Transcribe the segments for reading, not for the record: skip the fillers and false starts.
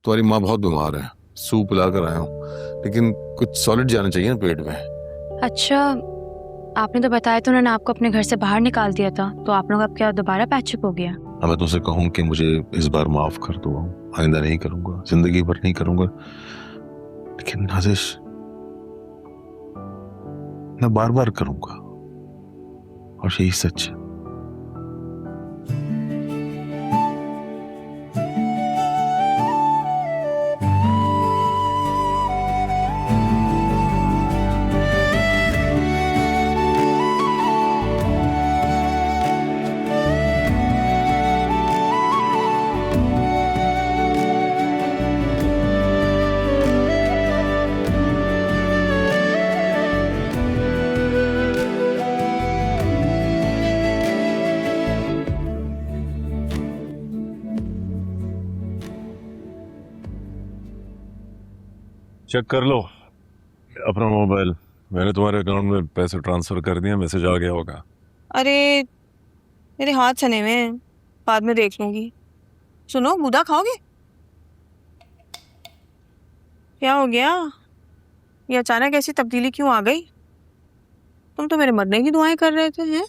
तुम्हारी माँ बहुत बीमार है, सूप ला कर आया हूँ, लेकिन कुछ सॉलिड जाना चाहिए ना पेट में। अच्छा, आपने तो बताया तो उन्होंने आपको अपने घर से बाहर निकाल दिया था, तो आप लोग अब क्या दोबारा पैचअप हो गया? अब मैं तुमसे कहूँ कि मुझे इस बार माफ कर दो, आइंदा नहीं करूंगा, जिंदगी भर नहीं करूंगा, लेकिन नाजिश मैं बार बार करूंगा, और यही सच है। चेक कर लो अपना मोबाइल, मैंने तुम्हारे अकाउंट में पैसे ट्रांसफर कर दिए, मैसेज आ गया होगा। अरे मेरे हाथ सने हुए हैं, बाद में देख लूंगी। सुनो, मुद्दा खाओगे? क्या हो गया? ये अचानक ऐसी तब्दीली क्यों आ गई? तुम तो मेरे मरने की दुआएं कर रहे थे। हैं?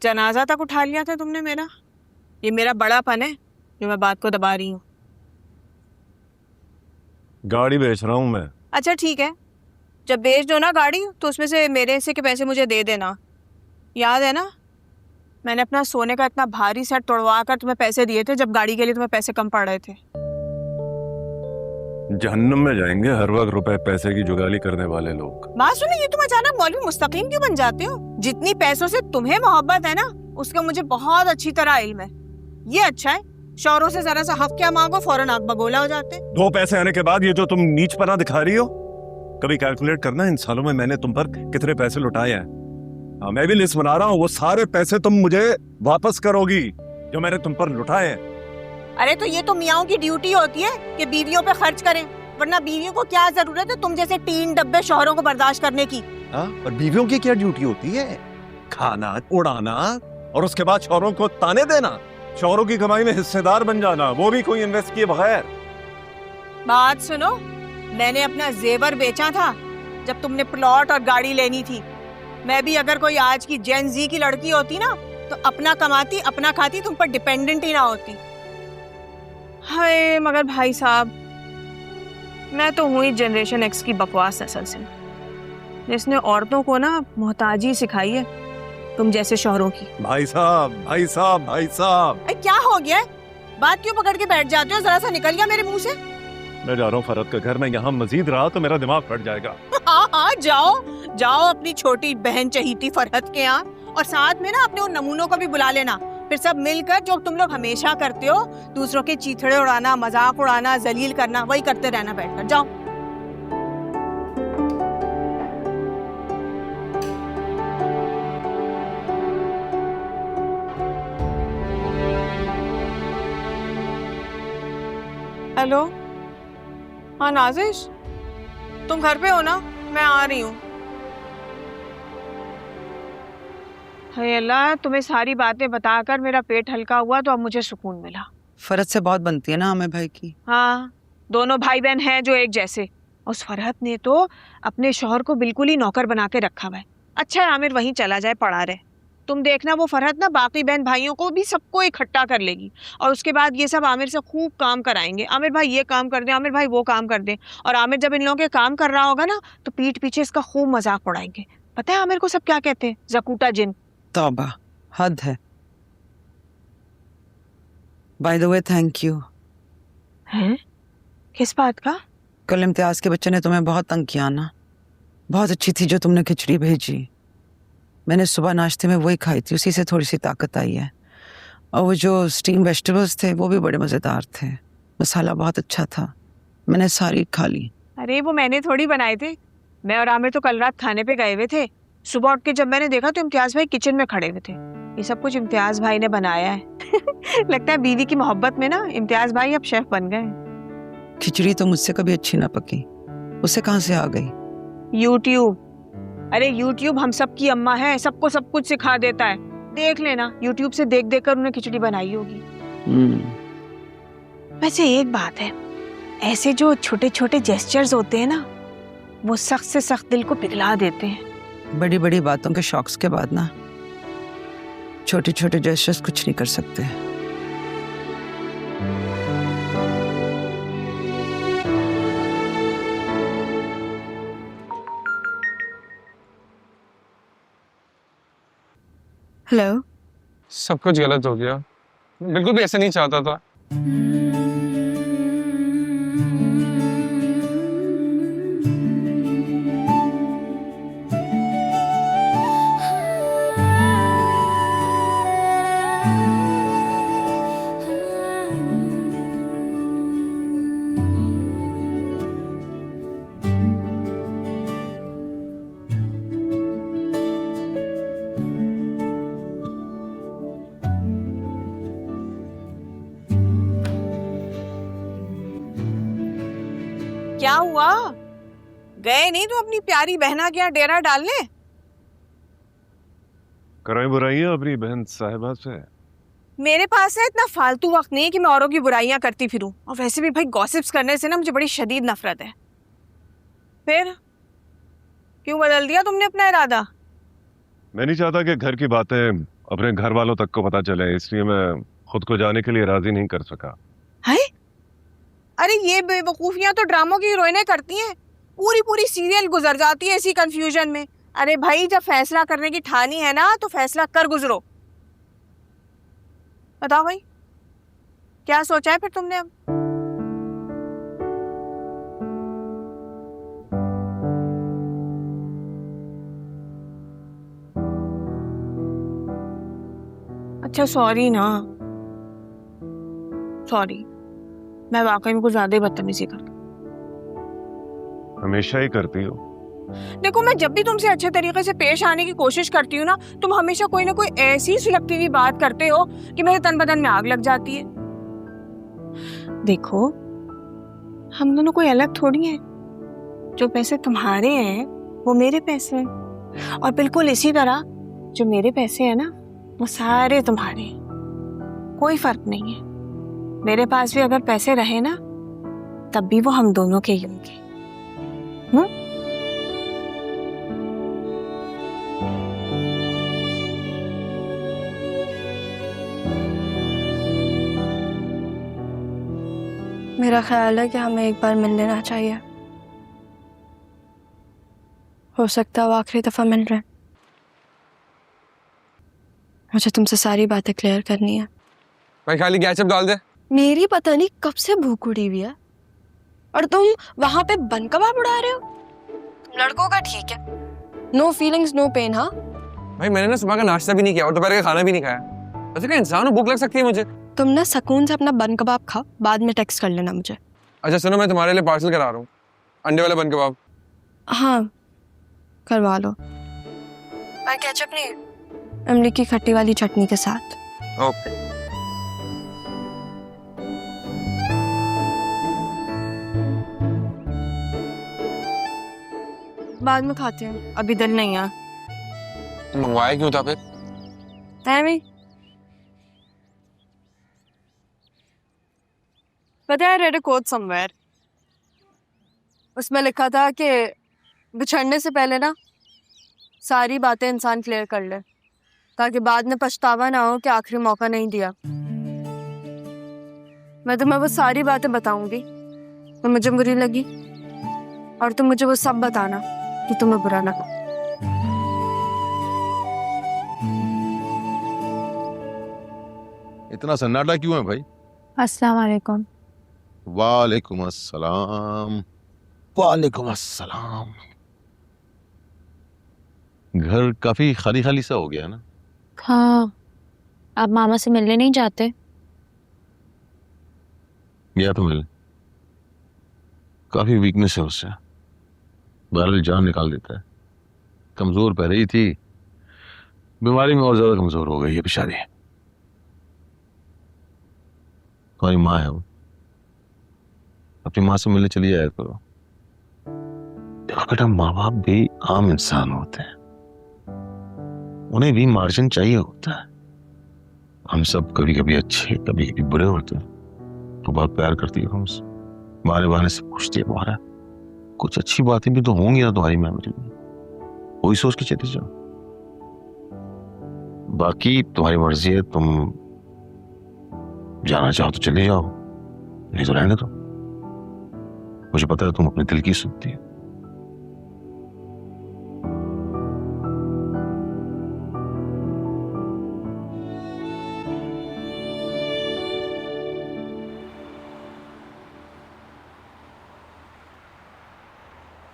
जनाजा तक उठा लिया था तुमने मेरा। ये मेरा बड़ापन है जो मैं बात को दबा रही हूँ। गाड़ी बेच रहा हूँ मैं। अच्छा ठीक है, जब बेच दो ना गाड़ी तो उसमें से मेरे हिस्से के पैसे मुझे दे देना। याद है ना, मैंने अपना सोने का इतना भारी सेट तोड़वा कर तुम्हें पैसे दिए थे जब गाड़ी के लिए तुम्हें पैसे कम पड़ रहे थे। जहन्नुम में जाएंगे हर वक्त रुपए पैसे की जुगाली करने वाले लोग। बात सुनो, ये तुम अचानक मौलवी मुस्तकीम क्यों बन जाते हो? जितनी पैसों से तुम्हें मोहब्बत है ना, उसका मुझे बहुत अच्छी तरह इल्म है। ये अच्छा है, शौरों से जरा सा हक क्या मांगो फौरन आग बगोला हो जाते। 2 पैसे आने के बाद ये जो तुम नीचपना दिखा रही हो, कभी कैलकुलेट करना इन सालों में मैंने तुम पर कितने पैसे लुटाए हैं। हाँ, मैं भी लिस्ट बना रहा हूँ, वो सारे पैसे तुम मुझे वापस करोगी जो मैंने तुम पर लुटाए हैं। अरे तो ये तो मियाओं की ड्यूटी होती है कि बीवियों पे खर्च करें, वरना बीवियों को क्या जरूरत है तुम जैसे 3 डब्बे शौहरों को बर्दाश्त करने की? और बीवियों की क्या ड्यूटी होती है? खाना, उड़ाना, और उसके बाद शौहरों को ताने देना, शौहरों की कमाई में हिस्सेदार बन जाना, वो भी कोई इन्वेस्ट किए बगैर। बात सुनो, मैंने अपना जेवर बेचा था जब तुमने प्लॉट और गाड़ी लेनी थी। मैं भी अगर कोई आज की जेन जी की लड़की होती ना, तो अपना कमाती अपना खाती, तुम पर डिपेंडेंट ही ना होती। हाय मगर भाई साहब, मैं तो हुई जनरेशन एक्स की बकवास नस्ल से, जिसने औरतों को ना मोहताजी सिखाई है तुम जैसे शौहरों की। भाई साहब, भाई साहब, भाई साहब, क्या हो गया? बात क्यों पकड़ के बैठ जाते हो? जरा सा निकल गया मेरे मुंह से। मैं जा रहा हूँ फरहत के घर में, यहाँ मजीद रहा तो मेरा दिमाग फट जाएगा। हाँ, जाओ जाओ अपनी छोटी बहन चहीती फरहत के यहाँ, और साथ में ना अपने उन नमूनों को भी बुला लेना। फिर सब मिलकर जो तुम लोग हमेशा करते हो, दूसरों के चीथड़े उड़ाना, मजाक उड़ाना, जलील करना, वही करते रहना बैठकर। जाओ। हेलो, हाँ नाजिश, तुम घर पे हो ना? मैं आ रही हूँ। हाय अल्लाह, तुम्हें सारी बातें बताकर मेरा पेट हल्का हुआ तो अब मुझे सुकून मिला। फरहत से बहुत बनती है ना आमिर भाई की। हाँ, दोनों भाई बहन हैं जो एक जैसे। उस फरहत ने तो अपने शौहर को बिल्कुल ही नौकर बना के रखा हुआ है। अच्छा है आमिर वहीं चला जाए, पड़ा रहे। तुम देखना, वो फरहत ना बाकी बहन भाइयों को भी सबको इकट्ठा कर लेगी, और उसके बाद ये सब आमिर से खूब काम कराएंगे। आमिर भाई ये काम कर दे, आमिर भाई वो काम कर दे। और आमिर जब इन लोगों के काम कर रहा होगा ना, तो पीठ पीछे इसका खूब मजाक उड़ाएंगे। पता है आमिर को सब क्या कहते हैं? जकूटा जिन। तौबा, हद है। By the way thank you. हैं? किस बात का? कल इम्तियाज के बच्चे ने तुम्हें बहुत तंग किया ना। बहुत अच्छी थी जो तुमने खिचड़ी भेजी, मैंने सुबह नाश्ते में वही खाई थी, उसी से थोड़ी सी ताकत आई है। और वो जो स्टीम वेजिटेबल्स थे वो भी बड़े मज़ेदार थे, मसाला बहुत अच्छा था, मैंने सारी खा ली। अरे वो मैंने थोड़ी बनाए थे, मैं और आमिर तो कल रात खाने पे गए हुए थे। सुबह उठ के जब मैंने देखा तो इम्तियाज भाई किचन में खड़े हुए थे। ये सब कुछ इम्तियाज भाई ने बनाया है। लगता है बीवी की मोहब्बत में ना इम्तियाज भाई अब शेफ बन गए। खिचड़ी तो मुझसे कभी अच्छी ना पकी, उससे कहाँ से आ गई? यूट्यूब। अरे यूट्यूब हम सब की अम्मा है, सबको सब कुछ सिखा देता है। देख लेना, यूट्यूब से देख देख कर उन्हें खिचड़ी बनाई होगी। वैसे एक बात है, ऐसे जो छोटे छोटे जेस्चर्स होते हैं ना, वो सख्त से सख्त दिल को पिघला देते हैं। बड़ी बड़ी बातों के शौक्स के बाद ना छोटे छोटे जेस्चर्स कुछ नहीं कर सकते। हेलो। सब कुछ गलत हो गया, बिल्कुल भी ऐसा नहीं चाहता था। क्या हुआ, गए नहीं तो अपनी प्यारी बहना के यहाँ डेरा डालने? कराएं बुराइयां अपनी बहन साहिबा से। मेरे पास है इतना फालतू वक्त नहीं कि मैं औरों की बुराइयां करती फिरूं, और वैसे भी भाई गॉसिप्स करने से ना मुझे बड़ी शदीद नफरत है। फिर क्यों बदल दिया तुमने अपना इरादा? मैं नहीं चाहता कि घर की बातें अपने घर वालों तक को पता चले, इसलिए मैं खुद को जाने के लिए राजी नहीं कर सका। है? अरे ये बेवकूफियां तो ड्रामों की हीरोइनें करती हैं, पूरी पूरी सीरियल गुजर जाती है इसी कंफ्यूजन में। अरे भाई, जब फैसला करने की ठानी है ना तो फैसला कर गुजरो। बताओ भाई, क्या सोचा है फिर तुमने अब? अच्छा सॉरी ना, सॉरी, मैं वाकई में कुछ ज्यादा ही बदतमीजी कर। हमेशा ही करती हो। देखो, मैं जब भी तुमसे अच्छे तरीके से पेश आने की कोशिश करती हूँ ना, तुम हमेशा कोई ना कोई ऐसी सुलगती हुई बात करते हो कि मेरे तन बदन में आग लग जाती है। देखो, हम दोनों कोई अलग थोड़ी हैं। जो पैसे तुम्हारे हैं वो मेरे पैसे हैं, और बिल्कुल इसी तरह जो मेरे पैसे हैं ना वो सारे तुम्हारे हैं। कोई फर्क नहीं है। मेरे पास भी अगर पैसे रहे ना तब भी वो हम दोनों के ही होंगे। मेरा ख्याल है कि हमें एक बार मिल लेना चाहिए। हो सकता है वो आखिरी दफा मिल रहे हैं। मुझे तुमसे सारी बातें क्लियर करनी है। भाई खाली केचप डाल दे। मेरी पता नहीं कब से भूख उड़ी हुई है, और तुम वहां पे बन कबाब उड़ा रहे हो। तुम लड़कों का ठीक है, नो फीलिंग्स नो पेन। हाँ भाई मैंने ना सुबह का नाश्ता भी नहीं किया और दोपहर का खाना भी नहीं खाया। वैसे क्या इंसान हो, भूख लग सकती है मुझे। तुम ना सुकून से अपना बन कबाब खाओ, बाद में टेक्स्ट कर लेना मुझे। अच्छा सुनो, मैं तुम्हारे लिए पार्सल करा रहा हूँ, अंडे वाला बन कबाब। हाँ करवा लो, पर केचप नहीं, इमली की खट्टी वाली चटनी के साथ। ओके। बाद में खाते हैं, अभी दिल नहीं है। मंगवाया क्यों था फिर? पता है, रेड कोट समवेयर, उसमें लिखा था कि बिछड़ने से पहले ना सारी बातें इंसान क्लियर कर ले, ताकि बाद में पछतावा ना हो कि आखिरी मौका नहीं दिया। मैं तुम्हें वो सारी बातें बताऊंगी तो मुझे बुरी लगी, और तुम मुझे वो सब बताना कि तुम्हें बुरा लगा। इतना सन्नाटा क्यों है भाई? अस्सलाम वालेकुम। वालेकुम अस्सलाम। वालेकुम अस्सलाम। घर काफी खाली खाली सा हो गया ना? हाँ, आप मामा से मिलने नहीं जाते? गया तो मिल, काफी वीकनेस है उससे, बहरहाल जान निकाल देता है। कमजोर पह रही थी, बीमारी में और ज्यादा कमजोर हो गई है बेचारी। तुम्हारी माँ है वो, अपनी माँ से मिलने चली जाया करो। देखो बेटा, माँ बाप भी आम इंसान होते हैं, उन्हें भी मार्जिन चाहिए होता है। हम सब कभी कभी अच्छे कभी कभी बुरे होते हैं, तो बहुत प्यार करती हो हमसे, बहाने बहाने से पूछती है तुम्हारा, कुछ अच्छी बातें भी तो होंगी ना तुम्हारी मेमोरी में, वही सोच के चले जाओ। बाकी तुम्हारी मर्जी है, तुम जाना चाहो तो चले जाओ, नहीं तो रहने दो। मुझे पता है तुम अपने दिल की सुनती है।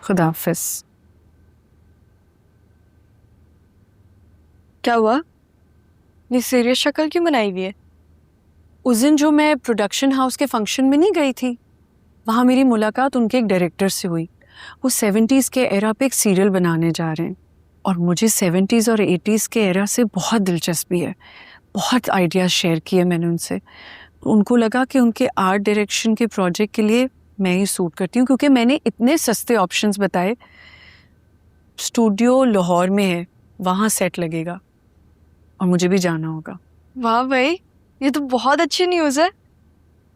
खुदा हाफिज। क्या हुआ, ये सीरियस शक्ल क्यों बनाई हुई है? उस दिन जो मैं प्रोडक्शन हाउस के फंक्शन में नहीं गई थी, वहाँ मेरी मुलाकात उनके एक डायरेक्टर से हुई। वो 70s के एरा पे एक सीरियल बनाने जा रहे हैं और मुझे 70s और 80s के एरा से बहुत दिलचस्पी है। बहुत आइडियाज़ शेयर किए मैंने उनसे। उनको लगा कि उनके आर्ट डायरेक्शन के प्रोजेक्ट के लिए मैं ही सूट करती हूँ, क्योंकि मैंने इतने सस्ते ऑप्शंस बताए। स्टूडियो लाहौर में है, वहाँ सेट लगेगा और मुझे भी जाना होगा। वाह भाई, ये तो बहुत अच्छी न्यूज़ है।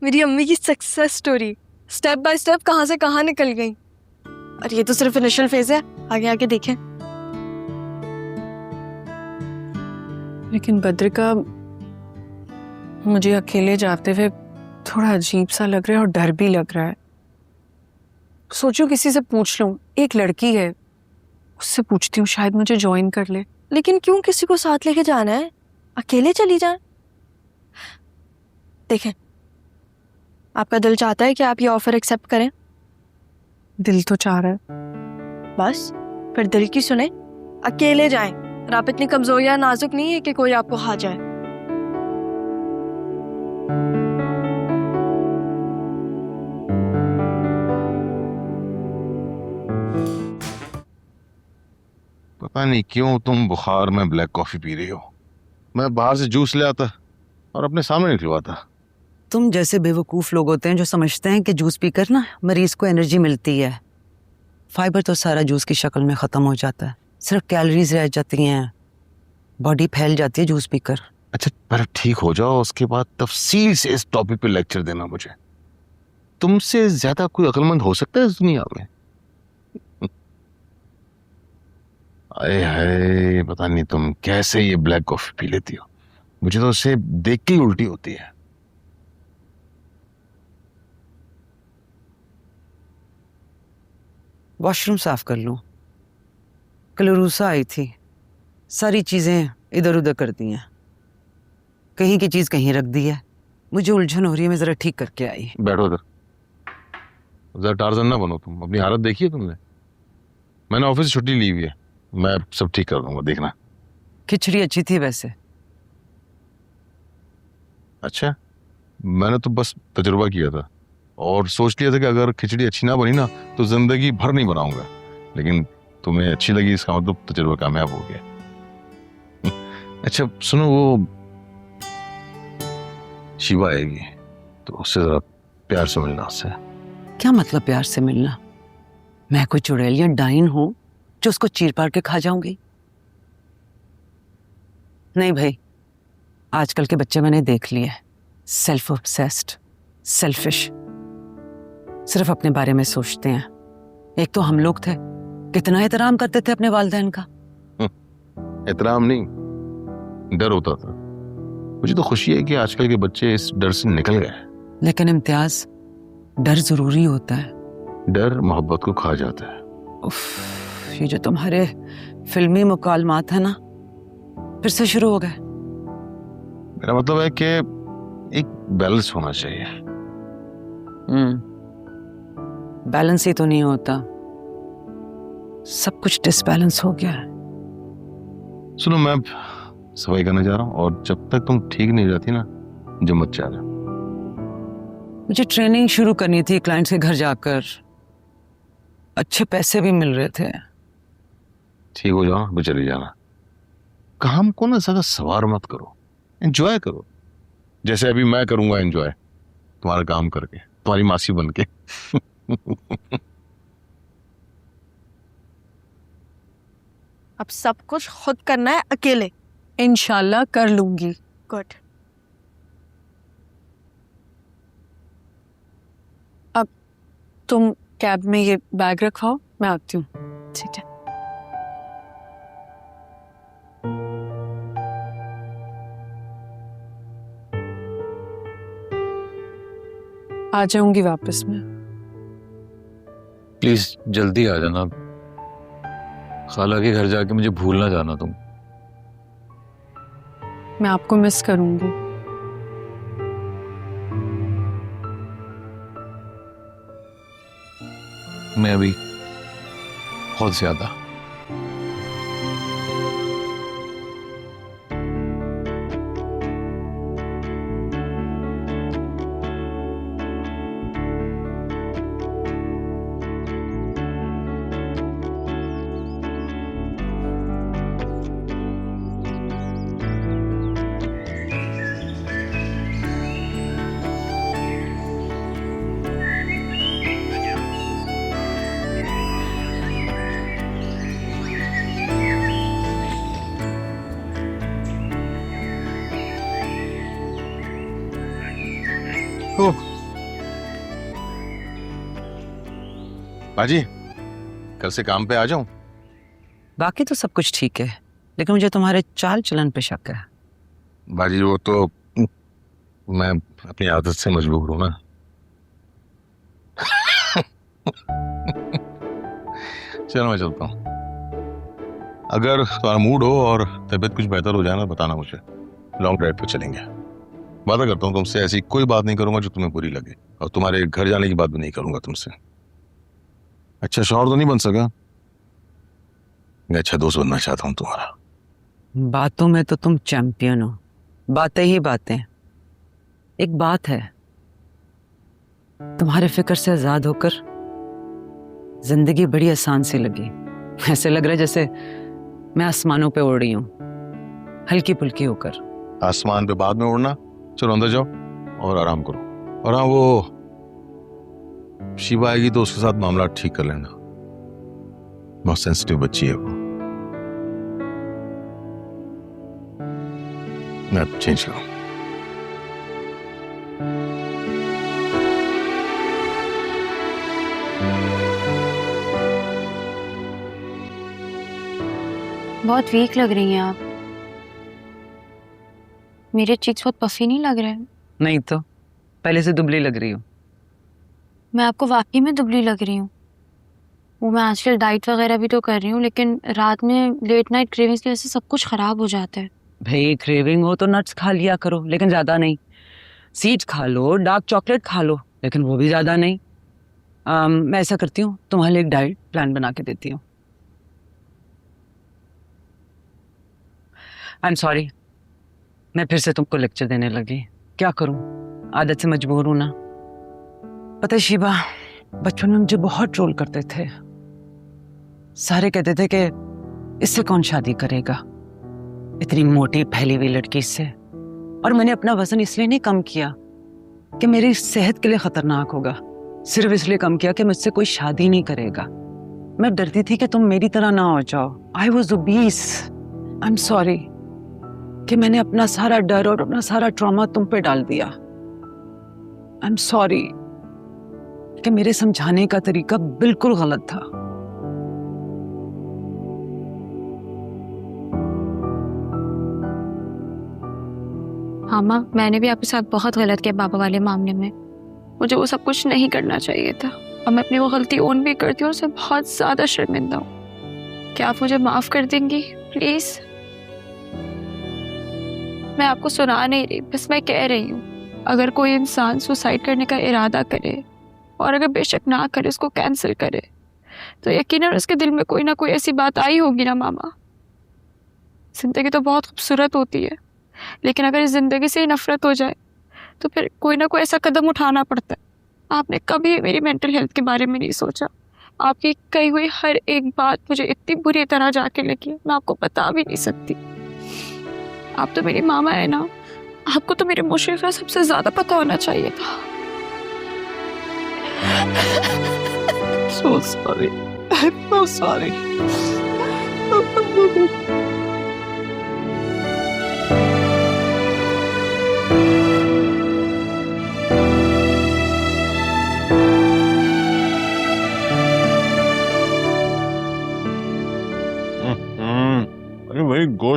मेरी अम्मी की success story step by step कहाँ से कहाँ निकल गई। और ये तो सिर्फ इनिशियल फेज है, आगे आगे देखें। लेकिन बद्रिका, मुझे अकेले जाते हुए थोड़ा अजीब सा लग रहा है और डर भी लग रहा है। सोचो किसी से पूछ लूं, एक लड़की है, उससे पूछती हूँ, शायद मुझे ज्वाइन कर ले। लेकिन क्यों किसी को साथ लेके जाना है, अकेले चली जाए। देखें, आपका दिल चाहता है कि आप ये ऑफर एक्सेप्ट करें। दिल तो चाह रहा है। बस फिर दिल की सुने, अकेले जाएं। और आप इतनी कमजोर या नाजुक नहीं है कि कोई आपको खा जाए। पता नहीं क्यों तुम बुखार में ब्लैक कॉफी पी रही हो। मैं बाहर से जूस ले आता और अपने सामने निकलवाता। तुम जैसे बेवकूफ लोग होते हैं जो समझते हैं कि जूस पीकर ना मरीज को एनर्जी मिलती है। फाइबर तो सारा जूस की शक्ल में खत्म हो जाता है, सिर्फ कैलोरीज रह जाती हैं, बॉडी फैल जाती है जूस पीकर। अच्छा पहले ठीक हो जाओ, उसके बाद तफसील से इस टॉपिक पे लेक्चर देना मुझे। तुमसे ज्यादा कोई अक्लमंद हो सकता है इस दुनिया में? आए हाय, पता नहीं तुम कैसे ये ब्लैक कॉफी पी लेती हो। मुझे तो उसे देख के ही उल्टी होती है। वॉशरूम साफ कर लूं। कल रूसा आई थी, सारी चीजें इधर उधर कर दी हैं, कहीं की चीज कहीं रख दी है। मुझे उलझन हो रही है, मैं जरा ठीक करके आई। बैठो उधर, जरा टार्जन ना बनो तुम। अपनी हालत देखी है तुमने? मैंने ऑफिस से छुट्टी ली हुई है, मैं सब ठीक कर दूंगा, देखना। खिचड़ी अच्छी थी वैसे। अच्छा, मैंने तो बस तजुर्बा किया था और सोच लिया था कि अगर खिचड़ी अच्छी ना बनी ना तो जिंदगी भर नहीं बनाऊंगा। लेकिन तुम्हें अच्छी लगी, इसका मतलब तजुर्बा कामयाब हो गया। अच्छा सुनो, वो शिवा आएगी तो उससे जरा प्यार से मिलना। उससे क्या मतलब प्यार से मिलना? मैं कोई चुड़ैल या डाइन हूं जो उसको चीर पार के खा जाऊंगी? नहीं भाई, आजकल के बच्चे मैंने देख लिए, सेल्फ ऑब्सेस्ड, सेल्फिश, सिर्फ अपने बारे में सोचते हैं। एक तो हम लोग थे, कितना एहतराम करते थे अपने वालिदैन का। एहतराम नहीं, डर होता था। मुझे तो खुशी है कि आजकल के बच्चे इस डर से निकल गए। लेकिन इम्तियाज, डर जरूरी होता है। डर मोहब्बत को खा जाता है। उफ, ये जो तुम्हारे फिल्मी मुकालमात है ना, फिर से शुरू हो गए। मेरा मतलब है कि एक बैलेंस होना चाहिए। बैलेंस ही तो नहीं होता, सब कुछ डिसबैलेंस हो गया है। सुनो, मैं सफाई करने जा रहा हूँ और जब तक तुम ठीक नहीं हो जाती ना, मुझे मत जाना। मुझे ट्रेनिंग शुरू करनी थी क्लाइंट्स के घर जाकर, अच्छे पैसे भी मिल रहे थे। ठीक हो जाओ ना, चले जाना। काम को ना ज्यादा सवार मत करो, एंजॉय करो, जैसे अभी मैं करूंगा एंजॉय तुम्हारा काम करके, तुम्हारी मासी बन के। अब सब कुछ खुद करना है अकेले। इंशाल्लाह कर लूंगी। गुड। तुम कैब में ये बैग रखवाओ, मैं आती हूँ। ठीक है। आ जाऊंगी वापस मैं। प्लीज जल्दी आ जाना, खाला के घर जाके मुझे भूल ना जाना तुम। मैं आपको मिस करूंगी। मैं अभी बहुत ज्यादा। बाजी, कल से काम पे आ जाऊं? बाकी तो सब कुछ ठीक है, लेकिन मुझे तुम्हारे चाल चलन पे शक है। बाजी वो तो मैं अपनी आदत से मजबूर हूं ना। चलो मैं चलता हूँ। अगर तुम्हारा मूड हो और तबीयत कुछ बेहतर हो जाए ना, बताना मुझे। लॉन्ग ड्राइव पे चलेंगे। वादा करता हूँ तुमसे ऐसी कोई बात नहीं करूंगा जो तुम्हें बुरी लगे, और तुम्हारे घर जाने की बात भी नहीं करूंगा तुमसे। अच्छा शौहर तो नहीं बन सका, मैं अच्छा दोस्त बनना चाहता हूँ तुम्हारा। बातों में तो तुम चैंपियन हो, बातें ही बातें। एक बात है, तुम्हारे फिक्र से आजाद होकर जिंदगी बड़ी आसान सी लगी। ऐसे लग रहा है जैसे मैं आसमानों पे उड़ रही हूँ, हल्की फुल्की होकर। आसमान पे बाद में उड़ना, चलो अंदर जाओ और आराम करो। और हाँ, वो शिवा आएगी तो उसके साथ मामला ठीक कर लेना, बहुत सेंसिटिव बच्ची है वो। मैं चेंज करूं। बहुत वीक लग रही हैं आप। मेरे चीक्स बहुत पफी नहीं लग रहे हैं? नहीं तो पहले से दुबली लग रही हो। मैं आपको वाकई में दुबली लग रही हूँ। वो मैं आजकल डाइट वगैरह भी तो कर रही हूँ, लेकिन रात में लेट नाइट क्रेविंग्स की वजह से सब कुछ खराब हो जाता है। भाई क्रेविंग हो तो नट्स खा लिया करो, लेकिन ज्यादा नहीं। सीड्स खा लो, डार्क चॉकलेट खा लो, लेकिन वो भी ज्यादा नहीं। मैं ऐसा करती हूँ, तुम्हारे लिए एक डाइट प्लान बना के देती हूँ। आई एम सॉरी, मैं फिर से तुमको लेक्चर देने लगी। क्या करूं, आदत से मजबूर हूं ना। पता है शिवा, बचपन में मुझे बहुत ट्रोल करते थे। सारे कहते थे कि इससे कौन शादी करेगा, इतनी मोटी फैली हुई लड़की से। और मैंने अपना वजन इसलिए नहीं कम किया कि मेरी सेहत के लिए खतरनाक होगा, सिर्फ इसलिए कम किया कि मुझसे कोई शादी नहीं करेगा। मैं डरती थी कि तुम मेरी तरह ना हो जाओ। I was obese. I am sorry कि मैंने अपना सारा डर और अपना सारा ट्रॉमा तुम पे डाल दिया। आई एम सॉरी कि मेरे समझाने का तरीका बिल्कुल गलत था। हाँ माँ, मैंने भी आपके साथ बहुत गलत किया पापा वाले मामले में। मुझे वो सब कुछ नहीं करना चाहिए था, और मैं अपनी वो गलती ओन भी करती हूँ और उससे बहुत ज्यादा शर्मिंदा हूँ। क्या आप मुझे माफ कर देंगी प्लीज? मैं आपको सुना नहीं रही, बस मैं कह रही हूँ, अगर कोई इंसान सुसाइड करने का इरादा करे और अगर बेशक ना करे, उसको कैंसिल करे, तो यकीनन उसके दिल में कोई ना कोई ऐसी बात आई होगी ना मामा। जिंदगी तो बहुत खूबसूरत होती है, लेकिन अगर इस जिंदगी से ही नफरत हो जाए तो फिर कोई ना कोई ऐसा कदम उठाना पड़ता है। आपने कभी मेरी मेंटल हेल्थ के बारे में नहीं सोचा। आपकी कही हुई हर एक बात मुझे इतनी बुरी तरह जाके लगी, मैं आपको बता भी नहीं सकती। आप तो मेरी मामा है ना, आपको तो मेरे मुश्किल का सबसे ज्यादा पता होना चाहिए था। So sorry. I'm so sorry.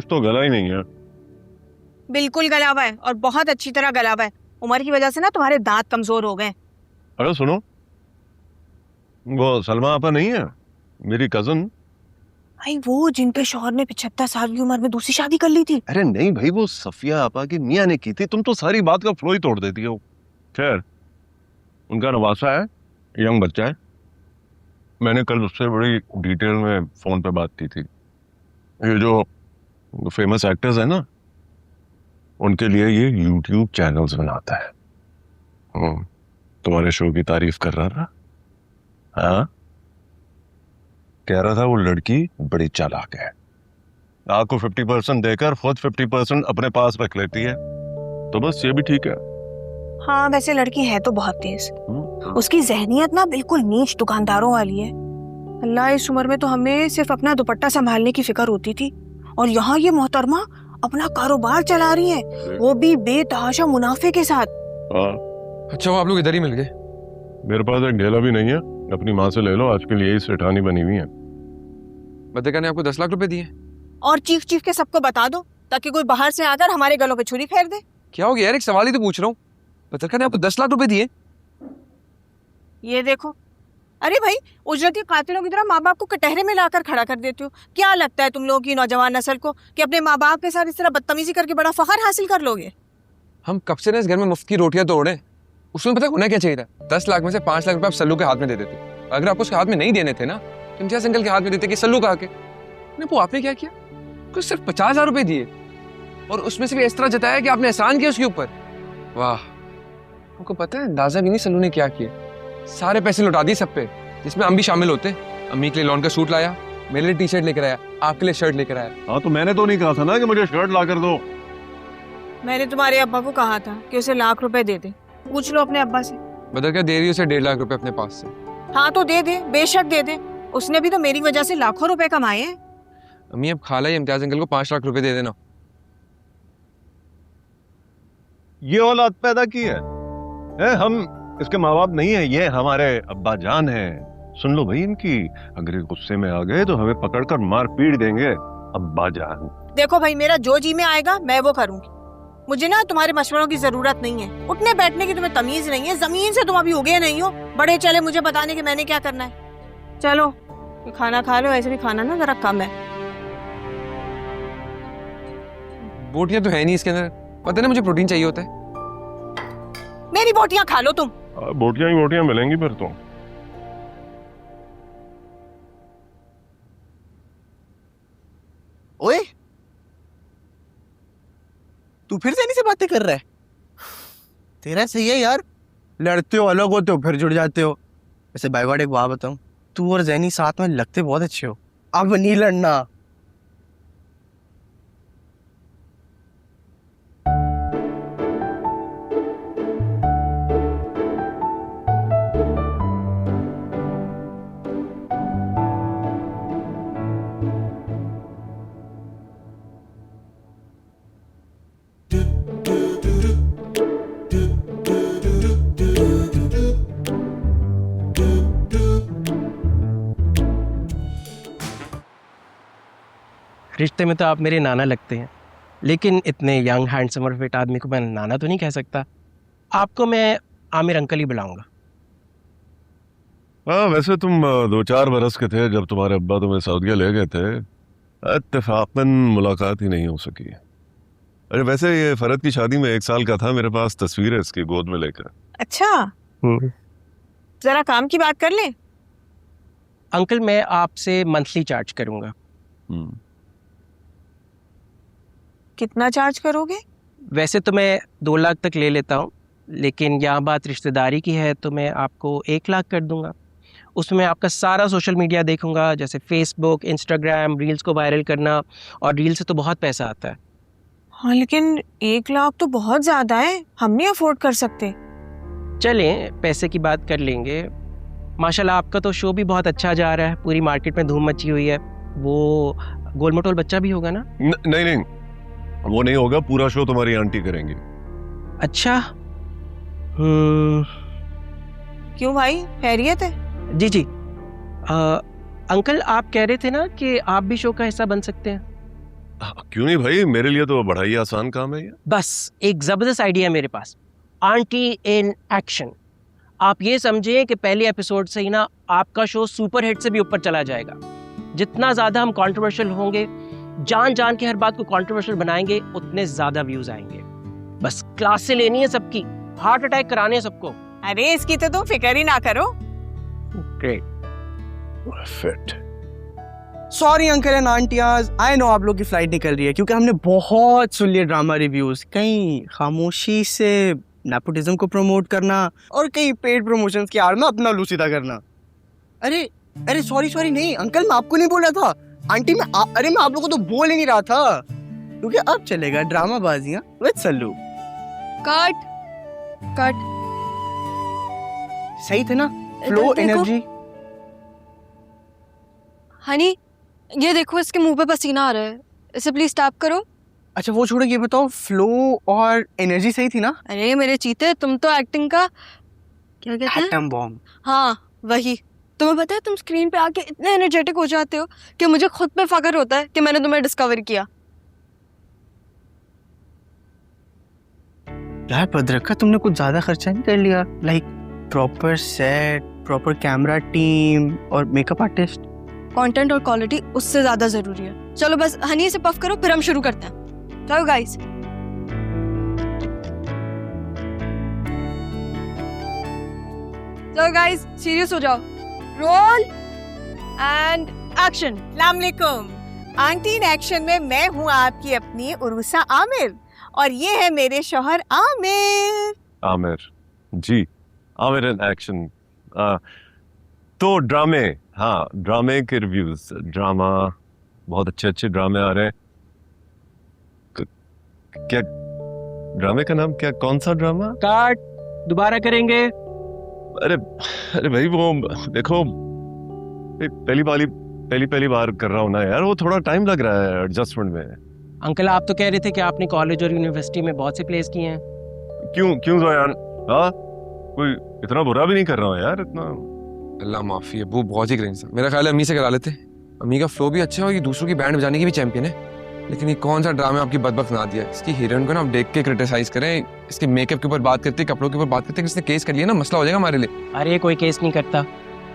कुछ तो गला ही नहीं है। बिल्कुल गला हुआ है और बहुत अच्छी तरह गला हुआ है। उम्र की वजह से ना तुम्हारे दांत कमजोर हो गए। अरे सुनो, वो सलमा आपा नहीं है, मेरी कजन। भाई वो जिनके शौहर ने 75 साल की उम्र में दूसरी शादी कर ली थी। अरे नहीं भाई, वो सफिया आपा की मियां ने की थी। तुम तो सारी बात का फ्लो ही तोड़ देती हो। खैर, उनका नवासा है, यंग बच्चा है। मैंने कल उससे बड़ी डिटेल में फोन पे बात की थी। ये जो फेमस एक्टर्स है ना, उनके लिए ये यूट्यूब चैनल्स बनाता है। तुम्हारे शो की तारीफ कर रहा था। हाँ, कह रहा था वो लड़की बड़ी चालाक है, आपको 50% देकर खुद 50% अपने पास रख लेती है। तो बस ये भी ठीक है। हाँ वैसे लड़की है तो बहुत तेज। उसकी जहनियत ना बिल्कुल नीच दुकानदारों वाली है। अल्लाह, इस उम्र में तो हमें सिर्फ अपना दुपट्टा संभालने की फिक्र होती थी, और यहाँ ये मोहतरमा अपना कारोबार चला रही है, वो भी बेतहाशा मुनाफे के साथ। अच्छा वो आप लोग इधर ही मिल गए। मेरे पास एक ढेला भी नहीं है, अपनी माँ से ले लो, आजकल यही सेठानी बनी हुई है। बदरिका ने आपको 10 लाख रुपए दिए? और चीख चीख के सबको बता दो ताकि कोई बाहर से आकर हमारे गलों पे छुरी फेर दे। क्या हो गया यार, एक सवाल ही तो पूछ रहा हूँ। बदरिका ने आपको 10 लाख रुपए दिए? ये देखो, अरे भाई उजरती कातिलों की तरह माँ बाप को कटहरे में लाकर खड़ा कर देती हो। क्या लगता है तुम लोगों की नौजवान नस्ल को कि अपने माँ बाप के साथ इस तरह बदतमीजी करके बड़ा फखर हासिल कर लोगे? हम कब से ना इस घर में मुफ्त की रोटियां तोड़े। उसमें पता होना क्या चाहिए था, 10 लाख में से 5 लाख रुपए आप सल्लू के हाथ में दे देते। अगर आप उसके हाथ में नहीं देने थे ना, तो इम्तियाज अंकल के हाथ में देते कि सल्लू का आके। वो आपने क्या किया, कुछ सिर्फ 50,000 रुपए दिए, और उसमें से भी इस तरह जताया कि आपने एहसान किया उसके ऊपर। वाह, आपको पता है अंदाजा भी नहीं सल्लू ने क्या किया। सारे पैसे लौटा दिए सब पे, जिसमें हम भी शामिल होते। अम्मी के लिए लॉन का सूट लाया, मेरे लिए टी शर्ट लेकर आया, आपके लिए शर्ट लेकर आया। हाँ तो मैंने तो नहीं कहा था ना कि मुझे शर्ट ला कर दो। मैंने तुम्हारे अब्बा को कहा था कि उसे लाख रुपए दे दे। पूछ लो अपने अब्बा से। बदल क्या दे रही उसे 1.5 लाख रुपए अपने पास से। हाँ तो दे दे, बेशक दे दे। उसने भी तो मेरी वजह से लाखों रुपए कमाए हैं। अम्मी अब खाला ही इम्तियाज अंकल को 5 लाख रुपए दे देना। ये औलाद पैदा की है, हम इसके माँ बाप नहीं है, ये हमारे अब्बा जान है। सुन लो भाई इनकी, अगर ये गुस्से में आ गए तो हमें पकड़कर मार पीट देंगे अब्बा जान। देखो भाई, मेरा जो जी में आएगा मैं वो करूंगी। मुझे ना तुम्हारे मशवरों की जरूरत नहीं है। उठने बैठने की तुम्हें तमीज नहीं है, जमीन से तुम अभी उगे नहीं हो। बड़े चले मुझे बताने कि मैंने क्या करना है। चलो खाना खा लो, ऐसे भी खाना ना जरा कम है। बोटियां तो है नहीं इसके अंदर, पता है ना मुझे प्रोटीन चाहिए होता है। मेरी बोटियां खा लो तुम। बोटियां ही बोटियां मिलेंगी फिर तो। ओए, तू फिर जैनी से बातें कर रहा है? तेरा सही है यार, लड़ते हो अलग होते हो फिर जुड़ जाते हो। वैसे बाय गॉड एक बात बताऊं, तू और जैनी साथ में लगते बहुत अच्छे हो। अब नहीं लड़ना। रिश्ते में तो आप मेरे नाना लगते हैं, लेकिन इतने यंग हैंडसम और फिट आदमी को मैं नाना तो नहीं कह सकता। आपको मैं आमिर अंकल ही बुलाऊंगा। हाँ वैसे तुम 2-4 बरस के थे जब तुम्हारे अब्बा तुम्हें सऊदीया ले गए थे। इत्तेफाकन मुलाकात ही नहीं हो सकी। अरे वैसे ये फरहत की शादी में 1 साल का था, मेरे पास तस्वीर है इसकी गोद में लेकर। अच्छा, जरा काम की बात कर ले। अंकल मैं आपसे मंथली चार्ज करूंगा। कितना चार्ज करोगे? वैसे तो मैं 2 लाख तक ले लेता हूँ, लेकिन यहाँ बात रिश्तेदारी की है तो मैं आपको 1 लाख कर दूंगा। उसमें आपका सारा सोशल मीडिया देखूंगा, जैसे फेसबुक, इंस्टाग्राम, रील्स को वायरल करना, और रील से तो बहुत पैसा आता है। हाँ लेकिन 1 लाख तो बहुत ज्यादा है, हम नहीं अफोर्ड कर सकते। चलें पैसे की बात कर लेंगे। माशाल्लाह आपका तो शो भी बहुत अच्छा जा रहा है, पूरी मार्केट में धूम मची हुई है। वो गोल मटोल बच्चा भी होगा ना? नहीं वो नहीं होगा, पूरा शो तुम्हारी आंटी करेंगी। अच्छा, क्यों भाई, खैरियत है? जी अंकल आप कह रहे थे ना कि आप भी शो का हिस्सा बन सकते हैं। क्यों नहीं भाई, मेरे लिए तो बड़ा ही आसान काम है ये। बस एक ज़बरदस्त आइडिया है मेरे पास, आंटी इन एक्शन। आप ये समझिए कि पहले एपिसोड से ही ना आपका शो सुपर हिट से भी ऊपर चला जाएगा। जितना ज़्यादा हम कंट्रोवर्शियल होंगे, जान जान के हर बात को कंट्रोवर्शियल बनाएंगे, उतने ज़्यादा व्यूज आएंगे। बस क्लास से लेनी है सबकी, हार्ट अटैक कराने हैं सबको। अरे इसकी तो तुम फिक्र ही ना करो। Great. Fit. Sorry uncle and aunties, I know आप लोग की फ्लाइट निकल रही है, क्योंकि हमने बहुत सुन लिए ड्रामा रिव्यूज। कहीं खामोशी से नेपोटिज्म को प्रमोट करना और कहीं पेड प्रमोशंस की आड़ में अपना लूसीदा करना। अरे अरे सॉरी नहीं अंकल, मैं आपको नहीं बोल रहा था। आंटी मैं आप लोगों को तो बोल ही नहीं रहा था, क्योंकि अब चलेगा ड्रामा बाजियां विद सल्लू। Cut cut. सही थे ना? फ्लो, देखो। एनर्जी। हनी, ये देखो इसके मुंह पे पसीना आ रहा है, इसे प्लीज टैप करो। अच्छा वो छोड़ो, ये बताओ फ्लो और एनर्जी सही थी ना? अरे मेरे चीते, तुम तो एक्टिंग का क्या कहते हैं? Atom bomb. हाँ वही। तुम्हें पता है तुम स्क्रीन पे आके इतने एनर्जेटिक हो जाते हो कि मुझे खुद पे फख्र होता है कि मैंने तुम्हें डिस्कवर किया। यार भद्रका, तुमने कुछ ज्यादा खर्चा नहीं कर लिया? Like proper set, proper camera team और मेकअप आर्टिस्ट। कंटेंट और क्वालिटी उससे ज्यादा जरूरी है। चलो बस हनी से पफ करो, फिर हम शुरू करते हैं। चलो गाइस। चलो गाइस, सीरियस हो जाओ। Roll and action. अस्सलाम वालेकुम। आंटी इन एक्शन में मैं हूँ आपकी अपनी उर्वसा आमिर, और ये है मेरे शौहर आमिर। आमिर जी, आमिर इन एक्शन। तो ड्रामे, हाँ ड्रामे के रिव्यूज, ड्रामा बहुत अच्छे ड्रामे आ रहे हैं। क्या ड्रामे का नाम क्या, कौन सा ड्रामा? काट, दोबारा करेंगे। अरे अरे भाई वो देखो, पहली बार कर रहा हूँ ना यार, वो थोड़ा टाइम लग रहा है एडजस्टमेंट में। अंकल आप तो कह रहे थे कि आपने कॉलेज और यूनिवर्सिटी में बहुत से प्लेस किए हैं। क्यों जोयान? हाँ, कोई इतना बुरा भी नहीं कर रहा हूँ यार, इतना। अल्लाह माफी है, वो बहुत ही क्रिंज था। मेरा ख्याल है अम्मी से करा लेते। अम्मी का फ्लो भी अच्छा है और ये दूसरों की बैंड बजाने की भी चैंपियन है। लेकिन ये कौन सा ड्रामा आपकी बदबख्त ना दिया। इसकी हीरोइन को ना आप देख के क्रिटिसाइज करें, इसके मेकअप के ऊपर बात करते, कपड़ों के ऊपर बात करते, किसने केस कर लिया ना मसला हो जाएगा हमारे लिए। अरे कोई केस नहीं करता,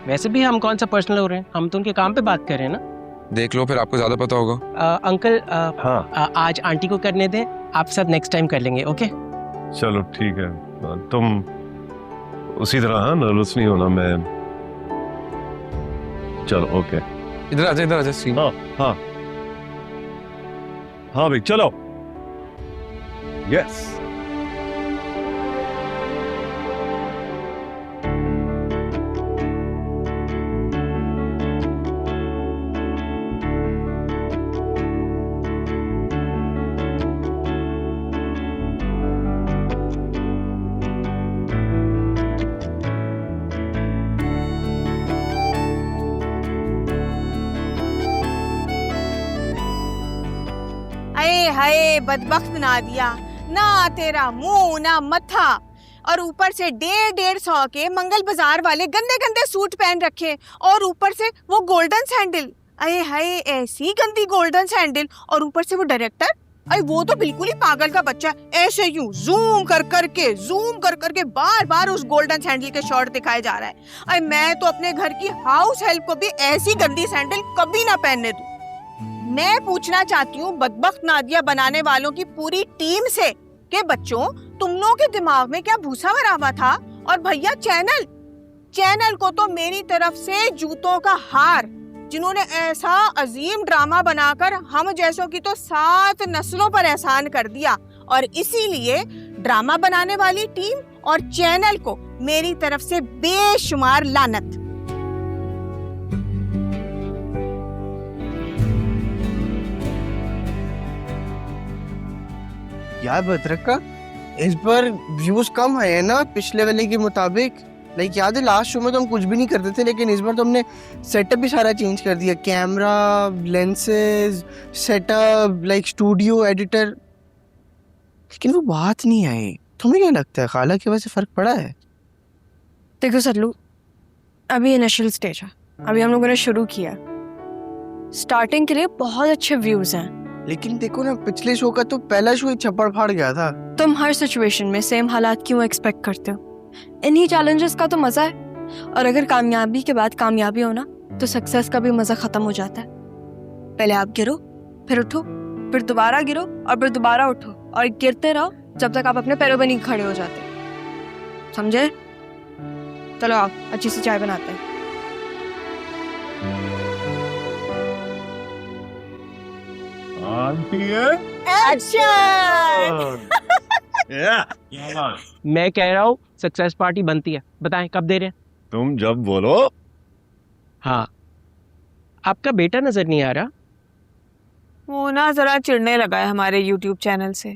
वैसे भी हम कौन सा पर्सनल हो रहे हैं, हम तो उनके काम पे बात कर रहे हैं ना। देख लो फिर, आपको ज्यादा पता होगा। अंकल हाँ आज आंटी को करने दें, आप सब नेक्स्ट टाइम कर लेंगे। ओके चलो ठीक है, तुम उसी तरह, हाँ नर्वस नहीं होना। मैं चलो ओके। इधर आजा सीन। हाँ भाई चलो। यस अरे हाय बदबख्त ना दिया, ना तेरा मुंह ना मत्था, और ऊपर से 150 के मंगल बाजार वाले गंदे गंदे सूट पहन रखे, और ऊपर से वो गोल्डन सैंडल। अरे हाय ऐसी गंदी गोल्डन सैंडल, और ऊपर से वो डायरेक्टर, अरे वो तो बिल्कुल ही पागल का बच्चा, ऐसे यूं जूम कर करके बार बार उस गोल्डन सैंडल के शॉट दिखाए जा रहा है। अरे मैं तो अपने घर की हाउस हेल्प को भी ऐसी गंदी सैंडल कभी ना पहनने दूं। मैं पूछना चाहती हूँ बदबख्त नादिया बनाने वालों की पूरी टीम से कि बच्चों, तुम लोगों के दिमाग में क्या भूसा भरा हुआ था? और भैया चैनल को तो मेरी तरफ से जूतों का हार, जिन्होंने ऐसा अजीम ड्रामा बनाकर हम जैसों की तो 7 नस्लों पर एहसान कर दिया, और इसीलिए ड्रामा बनाने वाली टीम और चैनल को मेरी तरफ से बेशुमार लानत। यार भद्रका, इस बार व्यूज कम आए हैं ना पिछले वाले के मुताबिक। लाइक याद है लास्ट शो में तो हम कुछ भी नहीं करते थे, लेकिन इस बार तो हमने सेटअप भी सारा चेंज कर दिया, camera, lenses, setup, like studio, editor, लेकिन वो बात नहीं आई। तुम्हें क्या लगता है खाला की वजह से फर्क पड़ा है? देखो सल्लू, अभी इनिशियल स्टेज है, अभी हम लोगों ने शुरू किया। स्टार्टिंग के लिए बहुत अच्छे व्यूज हैं, लेकिन देखो ना, पिछले शो का तो पहला शो ही छप्पड़ फाड़ गया था। तुम हर सिचुएशन में सेम हालात क्यों एक्सपेक्ट करते हो? इन्हीं चैलेंजेस का तो मजा है। और अगर कामयाबी के बाद कामयाबी हो ना, तो सक्सेस का भी मजा खत्म हो जाता है। पहले आप गिरो, फिर उठो, फिर दोबारा गिरो और फिर दोबारा उठो, और गिरते रहो जब तक आप अपने पैरों पर नहीं खड़े हो जाते। समझे? चलो आओ, अच्छी सी चाय बनाते हैं। आंटी है? मैं कह रहा हूँ सक्सेस पार्टी बनती है, बताएं कब दे रहे हैं? तुम जब बोलो। हाँ, आपका बेटा नजर नहीं आ रहा। वो ना जरा चिढ़ने लगा है हमारे YouTube चैनल से।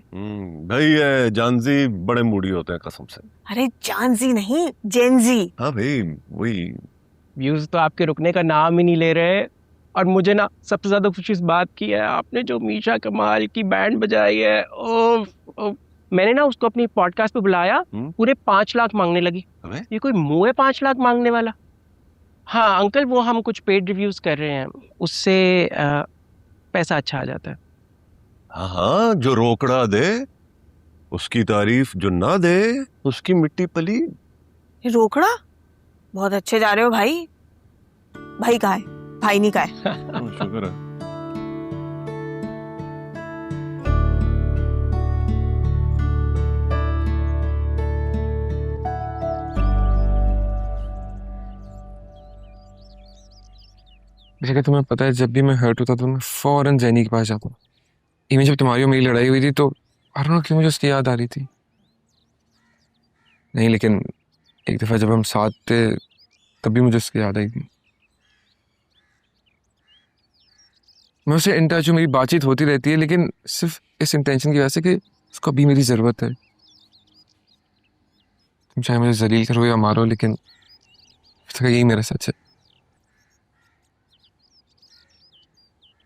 भाई ये जानजी बड़े मूडी होते हैं कसम से। अरे जानजी नहीं, जेनजी। हाँ भाई वही। व्यूज तो आपके रुकने का नाम ही नहीं ले रहे। और मुझे ना सबसे ज्यादा खुशी इस बात की है, आपने जो मीशा कमाल की बैंड बजाई है। ओह, मैंने ना उसको अपनी पॉडकास्ट पे बुलाया, पूरे 5 लाख मांगने लगी। ये कोई मुंह है 5 लाख मांगने वाला? हाँ अंकल, वो हम कुछ पेड रिव्यूज कर रहे हैं, उससे पैसा अच्छा आ जाता है। हाँ, जो रोकड़ा दे उसकी तारीफ, जो ना दे उसकी मिट्टी पली। रोकड़ा? बहुत अच्छे जा रहे हो भाई। भाई कहाँ है? भाई नहीं कहा है। शुक्र है। जैसे तुम्हें पता है, जब भी मैं हर्ट होता तो मैं फौरन जैनी के पास जाता हूँ। इवन जब तुम्हारी और मेरी लड़ाई हुई थी तो आई डोंट नो क्यों मुझे उसकी याद आ रही थी। नहीं, लेकिन एक दफ़ा जब हम साथ थे तब भी मुझे उसकी याद आई थी। मैं उससे इन टच हूँ, मेरी बातचीत होती रहती है, लेकिन सिर्फ इस इंटेंशन की वजह से कि उसको अभी मेरी ज़रूरत है। तुम चाहे मुझे जलील करो या मारो, लेकिन यही मेरा सच है।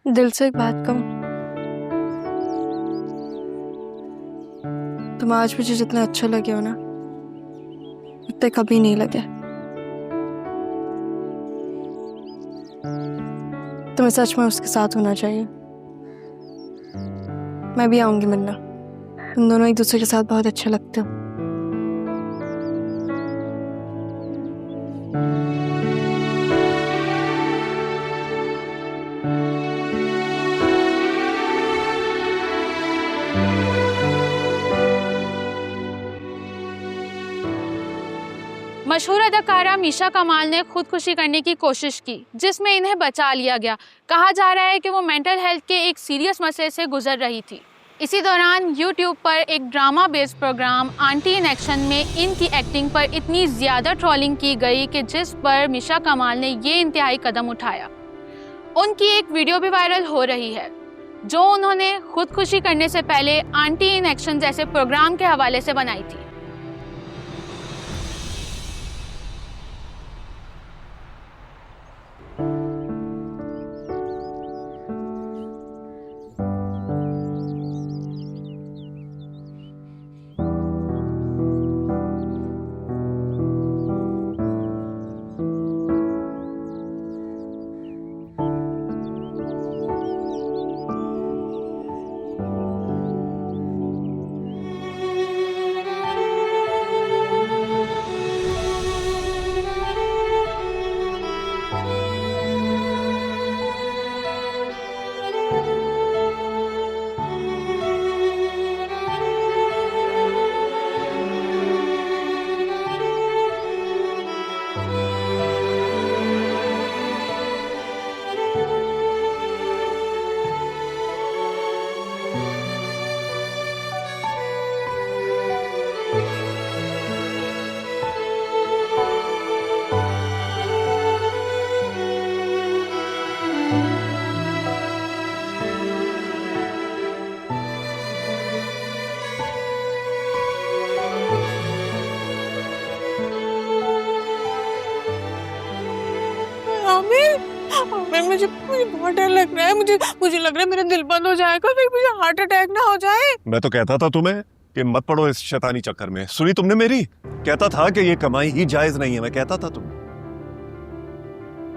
दिल से एक बात कहूं, तुम आज मुझे जितने अच्छे लगे हो ना, उतने कभी नहीं लगे। तुम्हें सच में उसके साथ होना चाहिए। मैं भी आऊंगी मिलना। तुम दोनों एक दूसरे के साथ बहुत अच्छे लगते हो। मशहूर अदाकारा मीशा कमाल ने खुदकुशी करने की कोशिश की, जिसमें इन्हें बचा लिया गया। कहा जा रहा है कि वो मेंटल हेल्थ के एक सीरियस मसले से गुजर रही थी। इसी दौरान YouTube पर एक drama based programme aunty in action में इनकी एक्टिंग पर इतनी ज़्यादा ट्रोलिंग की गई कि जिस पर मीशा कमाल ने ये इंतहाई कदम उठाया। उनकी एक वीडियो भी वायरल हो रही है, जो उन्होंने खुदकुशी करने से पहले आंटी इन एक्शन जैसे प्रोग्राम के हवाले से बनाई थी। मुझे बहुत डर लग रहा है। मुझे लग रहा है मेरा दिल बंद हो जाएगा, फिर मुझे हार्ट अटैक ना हो जाए। मैं तो कहता था तुम्हें कि मत पड़ो इस शैतानी चक्कर में। सुनी तुमने मेरी? कहता था कि ये कमाई ही जायज नहीं है। मैं कहता था तुम्हें।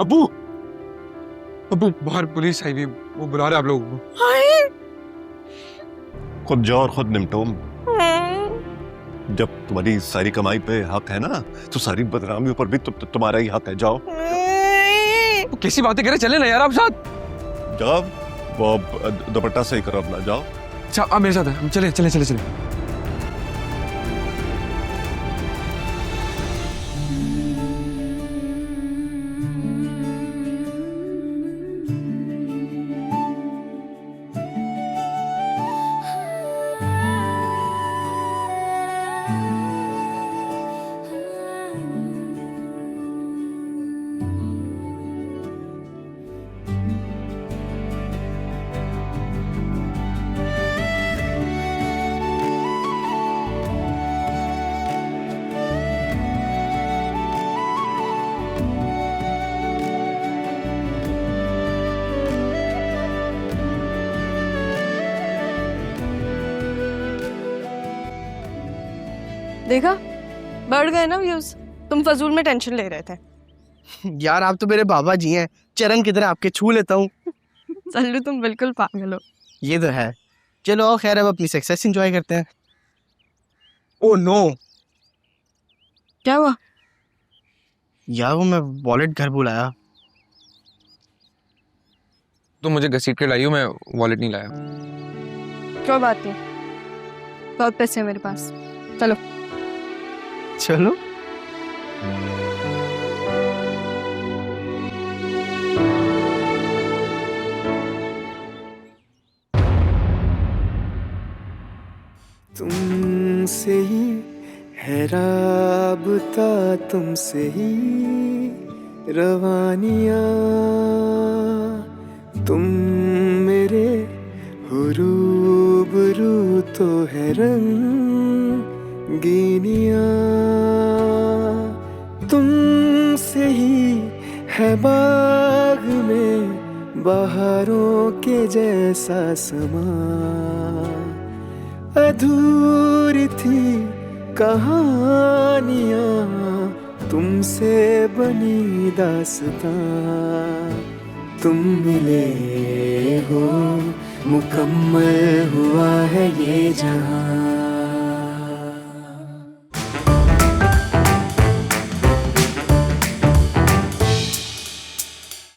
अब्बू, बाहर पुलिस आई हुई, वो बुला रहे आप लोगों को। हाय, खुद जाओ और खुद निपटो। जब तुम्हारी सारी कमाई पे हक है ना, तो सारी बदनामियों पर भी तुम्हारा ही हक है। जाओ। वो कैसी बातें करे, चले ना यार आप साथ। जाओ, वो दुपट्टा सही करो अपना, जाओ। अच्छा आप मेरे साथ हैं, हम चले चले चले चले। देखा, बढ़ गए ना व्यूज। तुम फजूल में टेंशन ले रहे थे। यार आप तो मेरे बाबा जी हैं, चरण किधर है आपके, छू लेता हूँ। सल्लू तुम बिल्कुल पागल हो। ये तो है। चलो आओ, खैर अब अपनी सक्सेस एंजॉय करते हैं। ओ नो क्या हुआ? यार वो मैं वॉलेट घर भुलाया। तो मुझे घसीट के लाइयो, मैं वॉलेट नहीं लाया। कोई बात नहीं, बहुत पैसे हैं मेरे पास। चलो चलो। तुमसे ही है राबता, तुमसे ही रवानियाँ, तुम मेरे रूबरू तो है रंगीनियाँ, तुमसे ही है बाग में बहारों के जैसा समा, अधूरी थी कहानियाँ, तुमसे बनी दास्तां, तुम मिले हो मुकम्मल हुआ है ये जहां।